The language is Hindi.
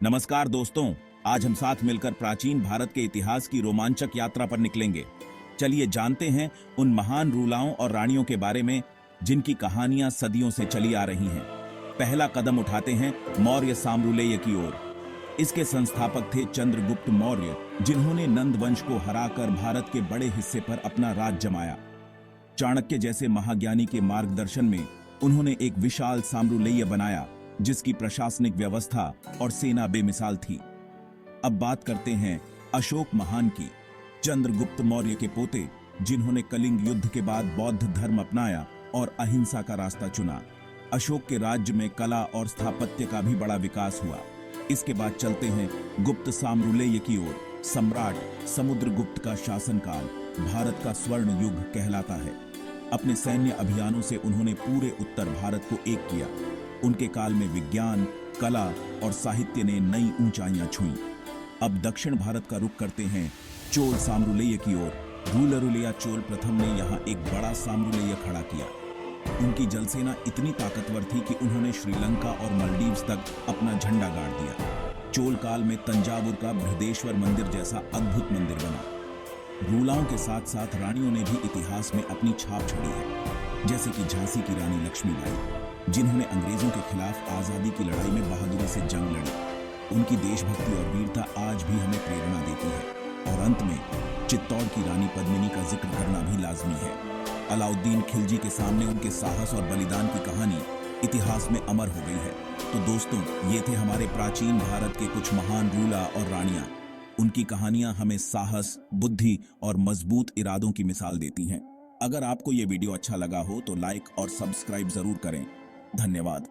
नमस्कार दोस्तों, आज हम साथ मिलकर प्राचीन भारत के इतिहास की रोमांचक यात्रा पर निकलेंगे। चलिए जानते हैं उन महान रूलाओं और रानियों के बारे में जिनकी कहानियां सदियों से चली आ रही हैं। पहला कदम उठाते हैं मौर्य साम्राज्य की ओर। इसके संस्थापक थे चंद्रगुप्त मौर्य, जिन्होंने नंद वंश को हराकर भारत के बड़े हिस्से पर अपना राज जमाया। चाणक्य जैसे महाज्ञानी के मार्गदर्शन में उन्होंने एक विशाल साम्राज्य बनाया, जिसकी प्रशासनिक व्यवस्था और सेना बेमिसाल थी। अब बात करते हैं अशोक महान की। चंद्रगुप्त मौर्य के पोते, जिन्होंने कलिंग युद्ध के बाद बौद्ध धर्म अपनाया और अहिंसा का रास्ता चुना। अशोक के राज्य में कला और स्थापत्य का भी बड़ा विकास हुआ। इसके बाद चलते हैं गुप्त साम्राज्य की ओर। सम्राट समुद्रगुप्त का शासनकाल भारत का स्वर्ण युग कहलाता है। अपने सैन्य अभियानों से उन्होंने पूरे उत्तर भारत को एक किया। उनके काल में विज्ञान, कला और साहित्य ने नई ऊंचाइयां छुईं। अब दक्षिण भारत का रुख करते हैं चोल साम्राज्य की ओर। रूलरुलिया चोल प्रथम ने यहाँ एक बड़ा साम्राज्य खड़ा किया। उनकी जलसेना इतनी ताकतवर थी कि उन्होंने श्रीलंका और मालदीव्स तक अपना झंडा गाड़ दिया। चोल काल में तंजावुर का बृहदेश्वर मंदिर जैसा अद्भुत मंदिर बना। रूलाओं के साथ साथ रानियों ने भी इतिहास में अपनी छाप छोड़ी है, जैसे कि झांसी की रानी लक्ष्मीबाई, जिन्होंने अंग्रेजों के खिलाफ आजादी की लड़ाई में बहादुरी से जंग लड़ी। उनकी देशभक्ति और वीरता आज भी हमें प्रेरणा देती है। और अंत में चित्तौड़ की रानी पद्मिनी का जिक्र करना भी लाजमी है। अलाउद्दीन खिलजी के सामने उनके साहस और बलिदान की कहानी इतिहास में अमर हो गई है। तो दोस्तों, ये थे हमारे प्राचीन भारत के कुछ महान रूला और रानियां। उनकी कहानियां हमें साहस, बुद्धि और मजबूत इरादों की मिसाल देती हैं। अगर आपको ये वीडियो अच्छा लगा हो तो लाइक और सब्सक्राइब जरूर करें। धन्यवाद।